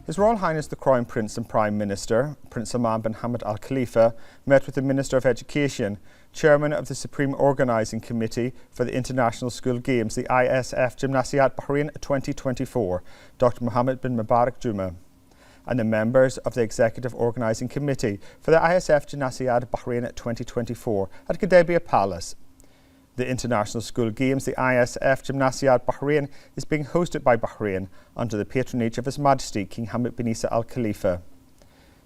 His Royal Highness the Crown Prince and Prime Minister, Prince Salman bin Hamad Al Khalifa, met with the Minister of Education, Chairman of the Supreme Organising Committee for the International School Games, the ISF Gymnasiat Bahrain 2024, Dr. Mohammed bin Mubarak Juma, and the members of the Executive Organising Committee for the ISF Gymnasiat Bahrain 2024 at Gudaibiya Palace. The International School Games, the ISF Gymnasiat Bahrain, is being hosted by Bahrain under the patronage of His Majesty King Hamad bin Isa Al Khalifa.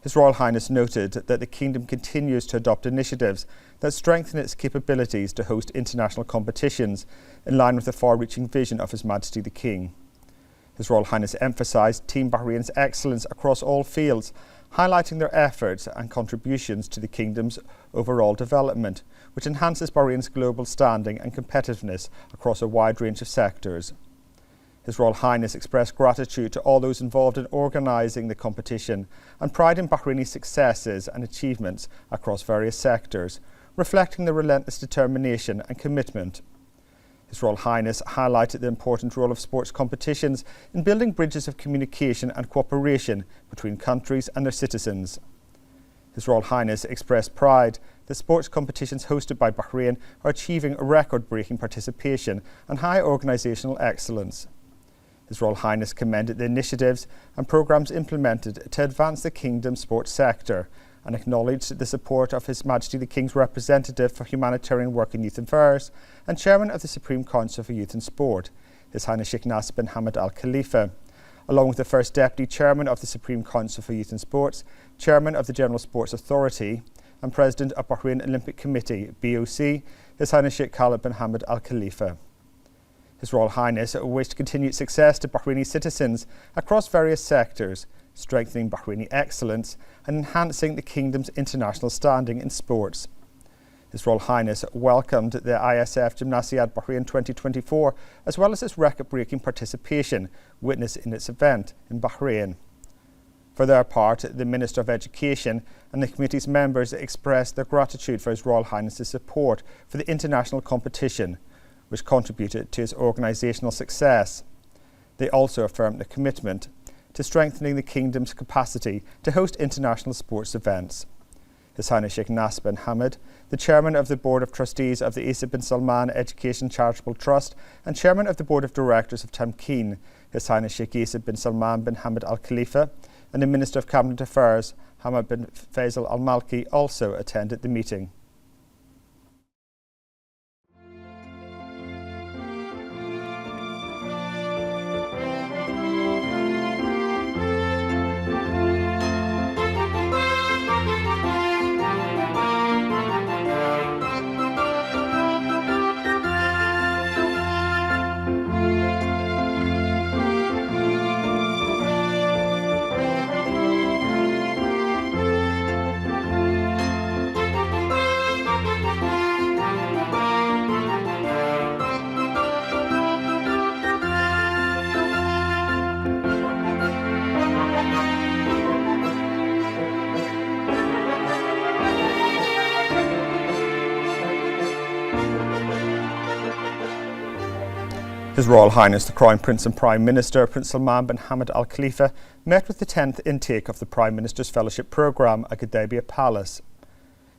His Royal Highness noted that the Kingdom continues to adopt initiatives that strengthen its capabilities to host international competitions in line with the far-reaching vision of His Majesty the King. His Royal Highness emphasised Team Bahrain's excellence across all fields, highlighting their efforts and contributions to the Kingdom's overall development, which enhances Bahrain's global standing and competitiveness across a wide range of sectors. His Royal Highness expressed gratitude to all those involved in organising the competition and pride in Bahraini's successes and achievements across various sectors, reflecting the relentless determination and commitment. His Royal Highness highlighted the important role of sports competitions in building bridges of communication and cooperation between countries and their citizens. His Royal Highness expressed pride that sports competitions hosted by Bahrain are achieving record-breaking participation and high organisational excellence. His Royal Highness commended the initiatives and programmes implemented to advance the Kingdom's sports sector and acknowledged the support of His Majesty the King's representative for humanitarian work and youth affairs and Chairman of the Supreme Council for Youth and Sport, His Highness Sheikh Nasser bin Hamad Al Khalifa, along with the First Deputy Chairman of the Supreme Council for Youth and Sports, Chairman of the General Sports Authority and President of Bahrain Olympic Committee, BOC, His Highness Sheikh Khalid bin Hamad Al Khalifa. His Royal Highness wished continued success to Bahraini citizens across various sectors, strengthening Bahraini excellence and enhancing the Kingdom's international standing in sports. His Royal Highness welcomed the ISF Gymnasiat Bahrain 2024 as well as its record-breaking participation witnessed in its event in Bahrain. For their part, the Minister of Education and the committee's members expressed their gratitude for His Royal Highness's support for the international competition, which contributed to its organisational success. They also affirmed their commitment to strengthening the Kingdom's capacity to host international sports events. His Highness Sheikh Nasser bin Hamad, the Chairman of the Board of Trustees of the Isa bin Salman Education Charitable Trust and Chairman of the Board of Directors of Tamkeen, His Highness Sheikh Isa bin Salman bin Hamad Al Khalifa, and the Minister of Cabinet Affairs, Hamad bin Faisal Al Malki, also attended the meeting. His Royal Highness the Crown Prince and Prime Minister, Prince Salman bin Hamad Al Khalifa, met with the 10th intake of the Prime Minister's Fellowship Programme at Gudaibiya Palace.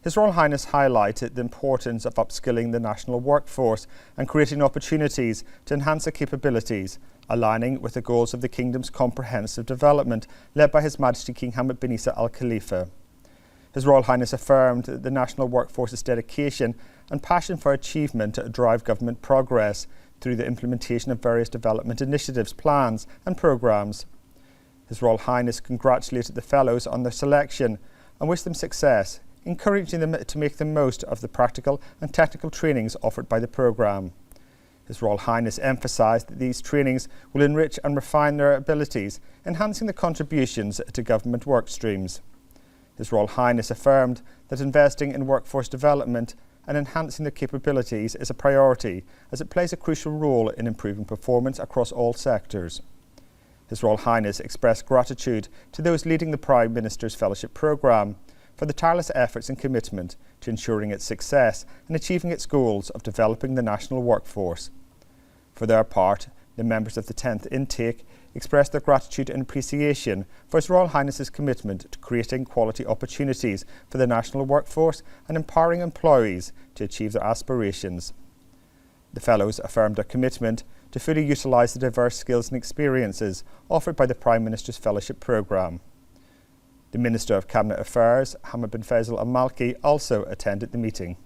His Royal Highness highlighted the importance of upskilling the national workforce and creating opportunities to enhance their capabilities, aligning with the goals of the Kingdom's comprehensive development led by His Majesty King Hamad bin Isa Al Khalifa. His Royal Highness affirmed that the national workforce's dedication and passion for achievement drive government progress through the implementation of various development initiatives, plans and programmes. His Royal Highness congratulated the Fellows on their selection and wished them success, encouraging them to make the most of the practical and technical trainings offered by the programme. His Royal Highness emphasised that these trainings will enrich and refine their abilities, enhancing the contributions to government work streams. His Royal Highness affirmed that investing in workforce development and enhancing their capabilities is a priority as it plays a crucial role in improving performance across all sectors. His Royal Highness expressed gratitude to those leading the Prime Minister's Fellowship Programme for the tireless efforts and commitment to ensuring its success and achieving its goals of developing the national workforce. For their part, the members of the 10th intake expressed their gratitude and appreciation for His Royal Highness's commitment to creating quality opportunities for the national workforce and empowering employees to achieve their aspirations. The Fellows affirmed their commitment to fully utilise the diverse skills and experiences offered by the Prime Minister's Fellowship Programme. The Minister of Cabinet Affairs, Hamad bin Faisal Al Malki, also attended the meeting.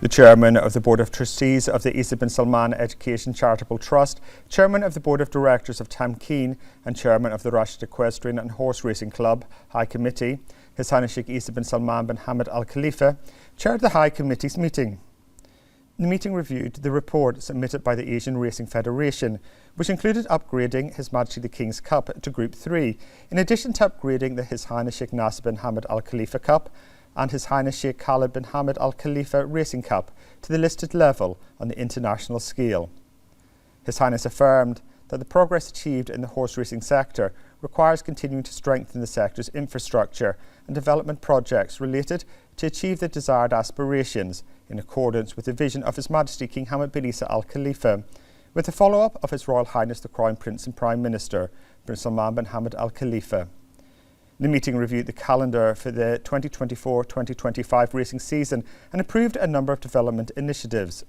The Chairman of the Board of Trustees of the Isa bin Salman Education Charitable Trust, Chairman of the Board of Directors of Tamkeen and Chairman of the Rashid Equestrian and Horse Racing Club High Committee, His Highness Sheikh Isa bin Salman bin Hamad Al Khalifa, chaired the High Committee's meeting. The meeting reviewed the report submitted by the Asian Racing Federation, which included upgrading His Majesty the King's Cup to Group 3, in addition to upgrading the His Highness Sheikh Nasser bin Hamad Al Khalifa Cup and His Highness Sheikh Khalid bin Hamad Al Khalifa Racing Cup to the listed level on the international scale. His Highness affirmed that the progress achieved in the horse racing sector requires continuing to strengthen the sector's infrastructure and development projects related to achieve the desired aspirations in accordance with the vision of His Majesty King Hamad bin Isa Al Khalifa, with the follow-up of His Royal Highness the Crown Prince and Prime Minister, Prince Salman bin Hamad Al Khalifa. The meeting reviewed the calendar for the 2024-2025 racing season and approved a number of development initiatives.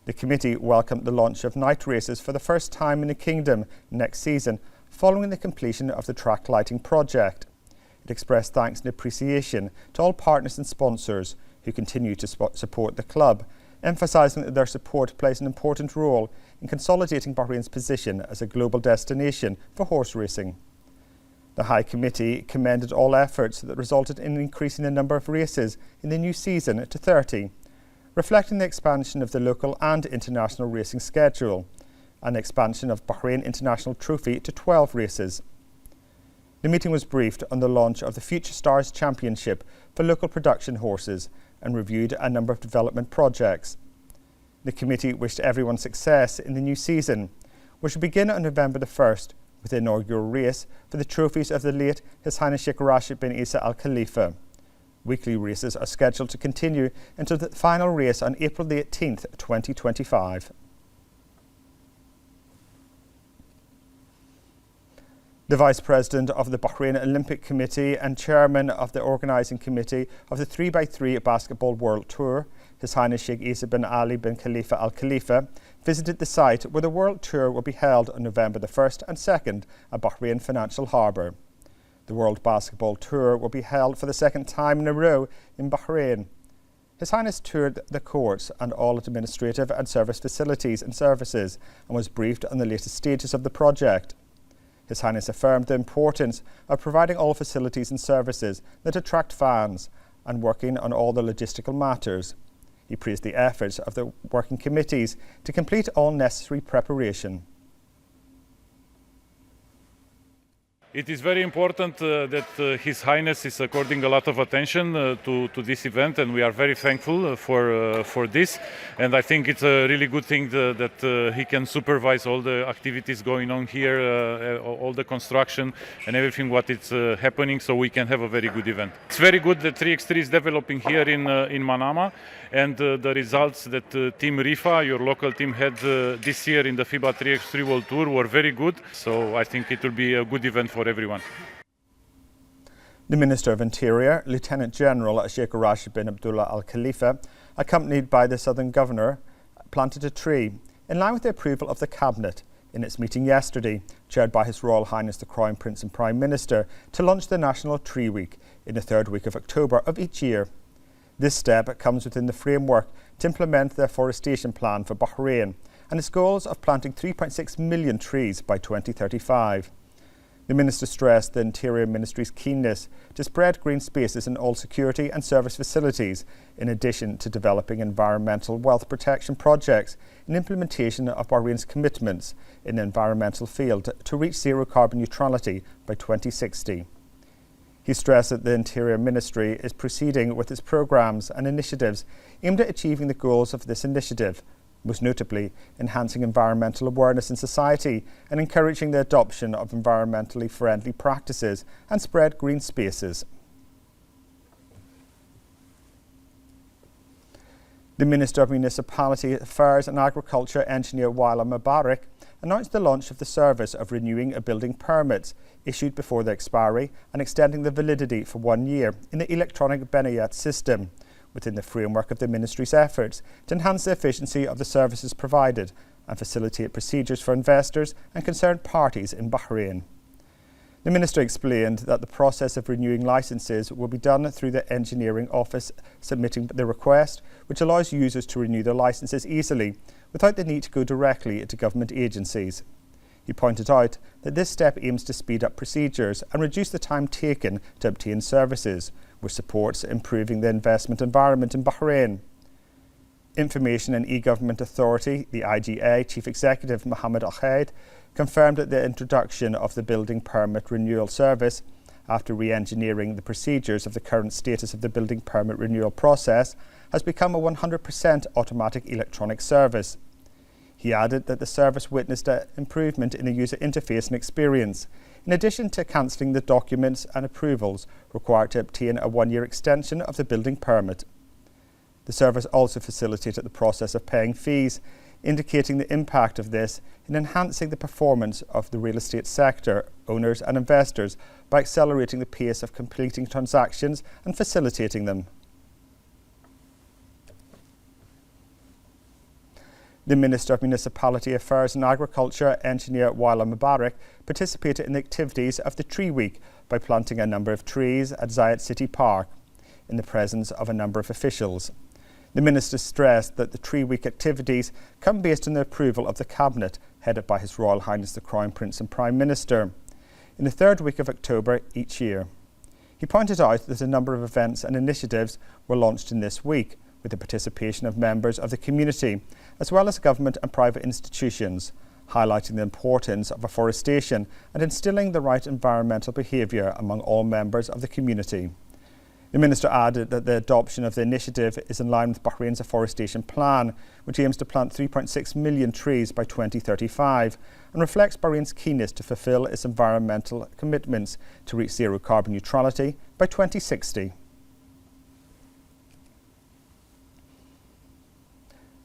The committee welcomed the launch of night races for the first time in the Kingdom next season, following the completion of the track lighting project. It expressed thanks and appreciation to all partners and sponsors who continue to support the club, emphasising that their support plays an important role in consolidating Bahrain's position as a global destination for horse racing. The High Committee commended all efforts that resulted in increasing the number of races in the new season to 30, reflecting the expansion of the local and international racing schedule, and the expansion of Bahrain International Trophy to 12 races. The meeting was briefed on the launch of the Future Stars Championship for local production horses and reviewed a number of development projects. The committee wished everyone success in the new season, which will begin on November the 1st with the inaugural race for the trophies of the late His Highness Sheikh Rashid bin Isa Al Khalifa. Weekly races are scheduled to continue until the final race on April the 18th, 2025. The Vice President of the Bahrain Olympic Committee and Chairman of the Organising Committee of the 3x3 Basketball World Tour, His Highness Sheikh Isa bin Ali bin Khalifa Al Khalifa, visited the site where the World Tour will be held on November the 1st and 2nd at Bahrain Financial Harbour. The World Basketball Tour will be held for the second time in a row in Bahrain. His Highness toured the courts and all administrative and service facilities and services and was briefed on the latest stages of the project. His Highness affirmed the importance of providing all facilities and services that attract fans and working on all the logistical matters. He praised the efforts of the working committees to complete all necessary preparation. It is very important that His Highness is according a lot of attention to this event, and we are very thankful for this. And I think it's a really good thing that he can supervise all the activities going on here, all the construction and everything what is happening, so we can have a very good event. It's very good that 3x3 is developing here in Manama, and the results that Team Rifa, your local team, had this year in the FIBA 3x3 World Tour were very good. So I think it will be a good event for everyone. The Minister of Interior, Lieutenant General Sheikh Rashid bin Abdullah Al Khalifa, accompanied by the Southern Governor, planted a tree in line with the approval of the Cabinet in its meeting yesterday, chaired by His Royal Highness the Crown Prince and Prime Minister, to launch the National Tree Week in the third week of October of each year. This step comes within the framework to implement the afforestation plan for Bahrain and its goals of planting 3.6 million trees by 2035. The Minister stressed the Interior Ministry's keenness to spread green spaces in all security and service facilities, in addition to developing environmental wealth protection projects in implementation of Bahrain's commitments in the environmental field to reach zero carbon neutrality by 2060. He stressed that the Interior Ministry is proceeding with its programmes and initiatives aimed at achieving the goals of this initiative, most notably enhancing environmental awareness in society and encouraging the adoption of environmentally friendly practices and spread green spaces. The Minister of Municipality Affairs and Agriculture, Engineer Waila Mubarak, announced the launch of the service of renewing a building permits issued before the expiry and extending the validity for 1 year in the electronic Benayat system, within the framework of the Ministry's efforts to enhance the efficiency of the services provided and facilitate procedures for investors and concerned parties in Bahrain. The Minister explained that the process of renewing licences will be done through the Engineering Office submitting the request, which allows users to renew their licences easily without the need to go directly to government agencies. He pointed out that this step aims to speed up procedures and reduce the time taken to obtain services, which supports improving the investment environment in Bahrain. Information and E-Government Authority, the IGA Chief Executive Mohammed Al-Khaid, confirmed that the introduction of the building permit renewal service, after re-engineering the procedures of the current status of the building permit renewal process, has become a 100% automatic electronic service. He added that the service witnessed an improvement in the user interface and experience, in addition to cancelling the documents and approvals required to obtain a 1-year extension of the building permit. The service also facilitated the process of paying fees, indicating the impact of this in enhancing the performance of the real estate sector, owners and investors, by accelerating the pace of completing transactions and facilitating them. The Minister of Municipality Affairs and Agriculture, Engineer Waila Mubarak, participated in the activities of the Tree Week by planting a number of trees at Zayed City Park, in the presence of a number of officials. The Minister stressed that the Tree Week activities come based on the approval of the Cabinet, headed by His Royal Highness the Crown Prince and Prime Minister, in the third week of October each year. He pointed out that a number of events and initiatives were launched in this week, with the participation of members of the community, as well as government and private institutions, highlighting the importance of afforestation and instilling the right environmental behaviour among all members of the community. The Minister added that the adoption of the initiative is in line with Bahrain's afforestation plan, which aims to plant 3.6 million trees by 2035 and reflects Bahrain's keenness to fulfil its environmental commitments to reach zero carbon neutrality by 2060.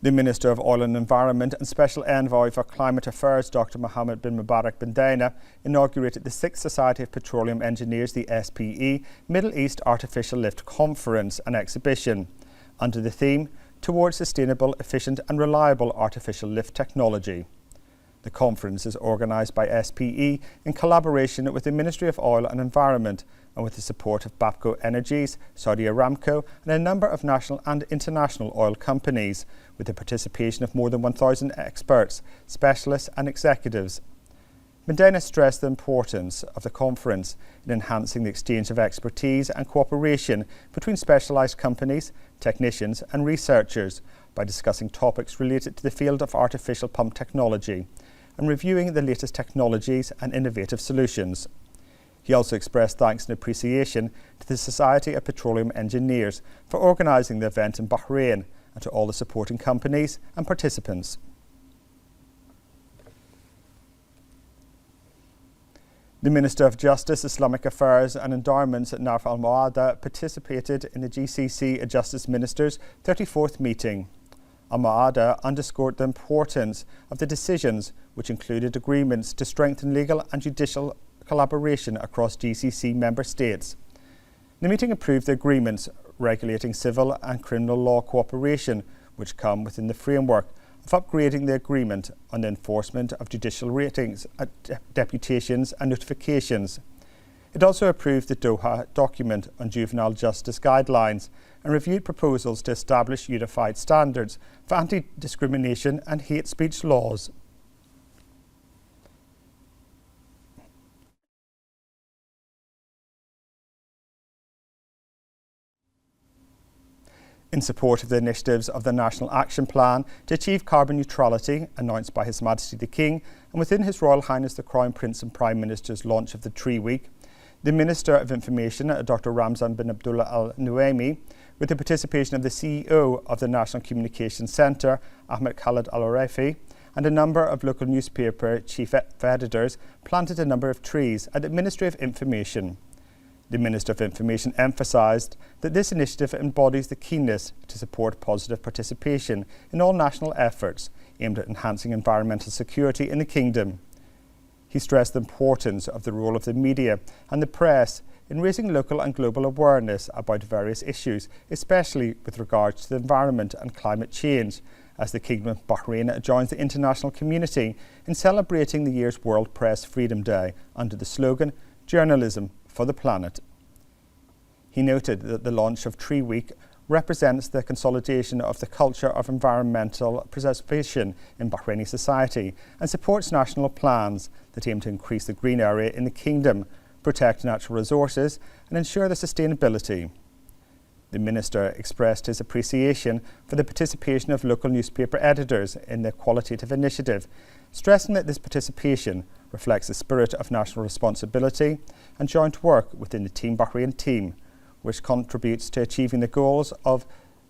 The Minister of Oil and Environment and Special Envoy for Climate Affairs, Dr. Mohammed bin Mubarak bin Daina, inaugurated the 6th Society of Petroleum Engineers, the SPE, Middle East Artificial Lift Conference and Exhibition, under the theme, Towards Sustainable, Efficient and Reliable Artificial Lift Technology. The conference is organised by SPE in collaboration with the Ministry of Oil and Environment and with the support of Bapco Energies, Saudi Aramco and a number of national and international oil companies, with the participation of more than 1,000 experts, specialists and executives. Medina stressed the importance of the conference in enhancing the exchange of expertise and cooperation between specialised companies, technicians and researchers by discussing topics related to the field of artificial pump technology and reviewing the latest technologies and innovative solutions. He also expressed thanks and appreciation to the Society of Petroleum Engineers for organising the event in Bahrain and to all the supporting companies and participants. The Minister of Justice, Islamic Affairs and Endowments, Narf Al-Muada, participated in the GCC Justice Ministers' 34th meeting. Al-Muada underscored the importance of the decisions, which included agreements to strengthen legal and judicial collaboration across GCC member states. The meeting approved the agreements regulating civil and criminal law cooperation, which come within the framework of upgrading the agreement on the enforcement of judicial ratings, deputations and notifications. It also approved the Doha document on juvenile justice guidelines and reviewed proposals to establish unified standards for anti-discrimination and hate speech laws. In support of the initiatives of the National Action Plan to achieve carbon neutrality announced by His Majesty the King, and within His Royal Highness the Crown Prince and Prime Minister's launch of the Tree Week, the Minister of Information, Dr. Ramzan bin Abdullah Al Nuaimi, with the participation of the CEO of the National Communications Centre, Ahmed Khaled Al Rafi, and a number of local newspaper chief editors, planted a number of trees at the Ministry of Information. The Minister of Information emphasised that this initiative embodies the keenness to support positive participation in all national efforts aimed at enhancing environmental security in the Kingdom. He stressed the importance of the role of the media and the press in raising local and global awareness about various issues, especially with regards to the environment and climate change, as the Kingdom of Bahrain joins the international community in celebrating the year's World Press Freedom Day under the slogan, "Journalism for the Planet." He noted that the launch of Tree Week represents the consolidation of the culture of environmental preservation in Bahraini society and supports national plans that aim to increase the green area in the Kingdom, protect natural resources and ensure their sustainability. The Minister expressed his appreciation for the participation of local newspaper editors in the qualitative initiative, stressing that this participation reflects the spirit of national responsibility and joint work within the Team Bahrain team, which contributes to achieving the goals of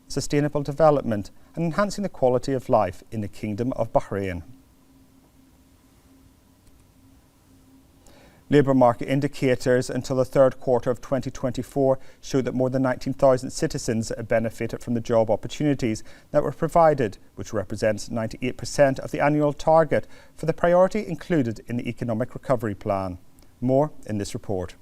sustainable development and enhancing the quality of life in the Kingdom of Bahrain. Labour market indicators until the third quarter of 2024 showed that more than 19,000 citizens benefited from the job opportunities that were provided, which represents 98% of the annual target for the priority included in the Economic Recovery Plan. More in this report.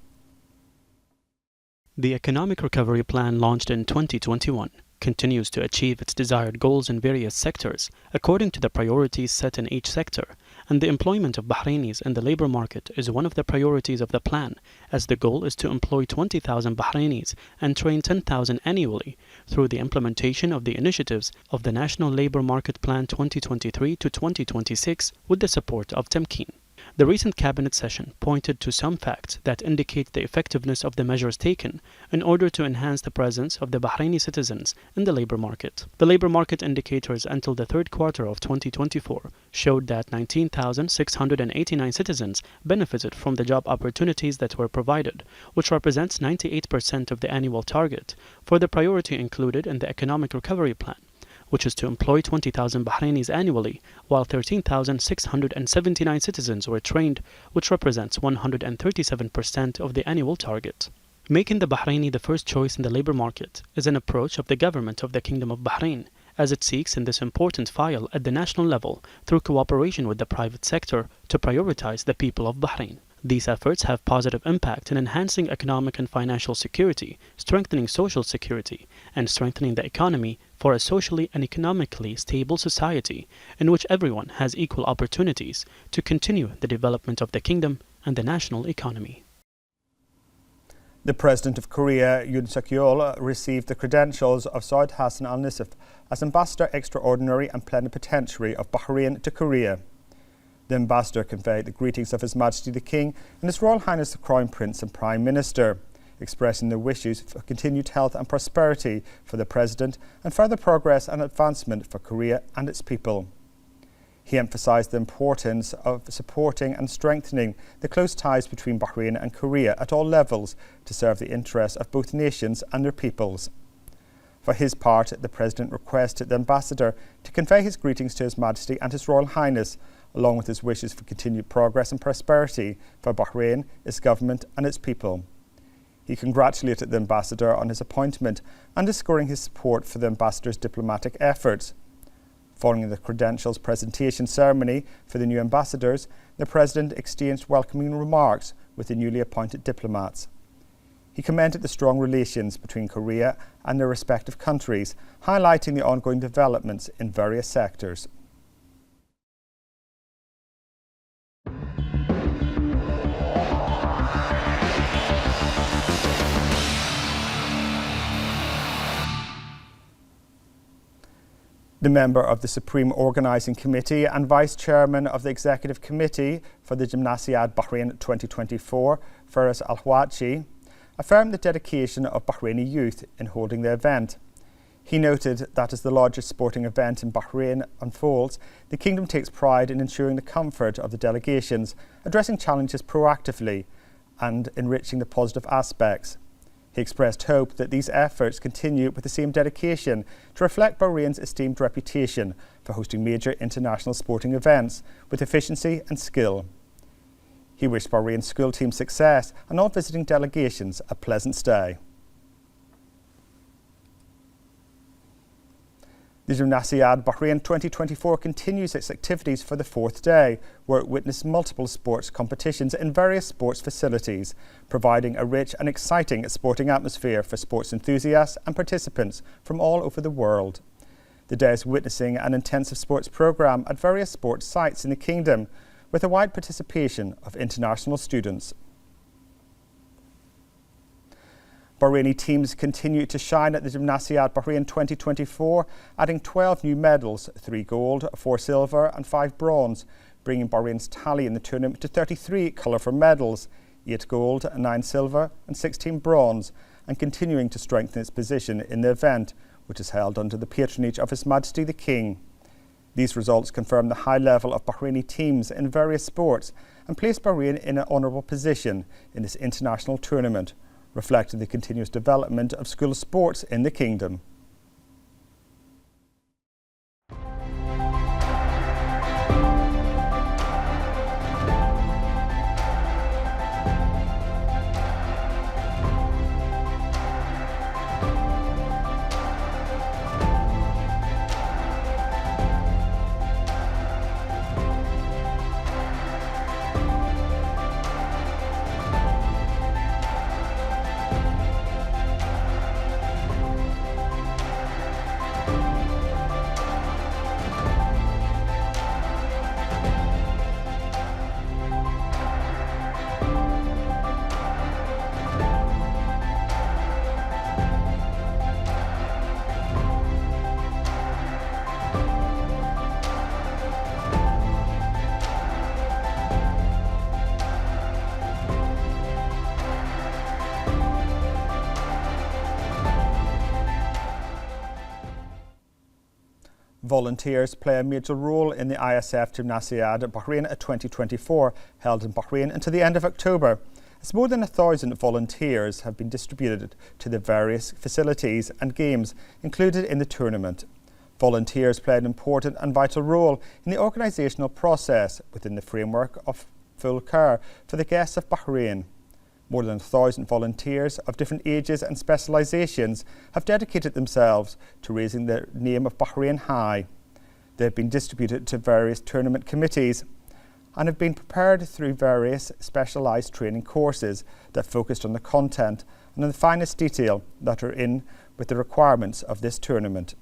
The Economic Recovery Plan, launched in 2021, continues to achieve its desired goals in various sectors according to the priorities set in each sector, and the employment of Bahrainis in the labour market is one of the priorities of the plan, as the goal is to employ 20,000 Bahrainis and train 10,000 annually through the implementation of the initiatives of the National Labour Market Plan 2023 to 2026 with the support of Temkeen. The recent cabinet session pointed to some facts that indicate the effectiveness of the measures taken in order to enhance the presence of the Bahraini citizens in the labour market. The labour market indicators until the third quarter of 2024 showed that 19,689 citizens benefited from the job opportunities that were provided, which represents 98% of the annual target for the priority included in the Economic Recovery Plan, which is to employ 20,000 Bahrainis annually, while 13,679 citizens were trained, which represents 137% of the annual target. Making the Bahraini the first choice in the labour market is an approach of the government of the Kingdom of Bahrain, as it seeks in this important file at the national level through cooperation with the private sector to prioritize the people of Bahrain. These efforts have positive impact in enhancing economic and financial security, strengthening social security, and strengthening the economy for a socially and economically stable society in which everyone has equal opportunities to continue the development of the kingdom and the national economy. The President of Korea, Yoon Suk-yeol, received the credentials of Saud Hassan Al-Nisif as Ambassador Extraordinary and Plenipotentiary of Bahrain to Korea. The ambassador conveyed the greetings of His Majesty the King and His Royal Highness the Crown Prince and Prime Minister, expressing their wishes for continued health and prosperity for the President and further progress and advancement for Korea and its people. He emphasised the importance of supporting and strengthening the close ties between Bahrain and Korea at all levels to serve the interests of both nations and their peoples. For his part, the President requested the ambassador to convey his greetings to His Majesty and His Royal Highness, along with his wishes for continued progress and prosperity for Bahrain, its government and its people. He congratulated the ambassador on his appointment, underscoring his support for the ambassador's diplomatic efforts. Following the credentials presentation ceremony for the new ambassadors, the President exchanged welcoming remarks with the newly appointed diplomats. He commended the strong relations between Korea and their respective countries, highlighting the ongoing developments in various sectors. The member of the Supreme Organising Committee and Vice Chairman of the Executive Committee for the Gymnasiad Bahrain 2024, Faris Al-Hwachi, affirmed the dedication of Bahraini youth in holding the event. He noted that as the largest sporting event in Bahrain unfolds, the Kingdom takes pride in ensuring the comfort of the delegations, addressing challenges proactively and enriching the positive aspects. He expressed hope that these efforts continue with the same dedication to reflect Bahrain's esteemed reputation for hosting major international sporting events with efficiency and skill. He wished Bahrain's school team success and all visiting delegations a pleasant stay. The Gymnasiad Bahrain 2024 continues its activities for the fourth day, where it witnessed multiple sports competitions in various sports facilities, providing a rich and exciting sporting atmosphere for sports enthusiasts and participants from all over the world. The day is witnessing an intensive sports programme at various sports sites in the Kingdom, with a wide participation of international students. Bahraini teams continue to shine at the Gymnasiad Bahrain 2024, adding 12 new medals, 3 gold, 4 silver and 5 bronze, bringing Bahrain's tally in the tournament to 33 colourful medals, 8 gold, 9 silver and 16 bronze, and continuing to strengthen its position in the event, which is held under the patronage of His Majesty the King. These results confirm the high level of Bahraini teams in various sports and place Bahrain in an honourable position in this international tournament, reflecting the continuous development of school sports in the Kingdom. Volunteers play a major role in the ISF Gymnasiad Bahrain 2024, held in Bahrain until the end of October. As more than 1,000 volunteers have been distributed to the various facilities and games included in the tournament. Volunteers play an important and vital role in the organisational process within the framework of full care for the guests of Bahrain. More than 1,000 volunteers of different ages and specialisations have dedicated themselves to raising the name of Bahrain high. They have been distributed to various tournament committees and have been prepared through various specialised training courses that focused on the content and on the finest detail that are in with the requirements of this tournament.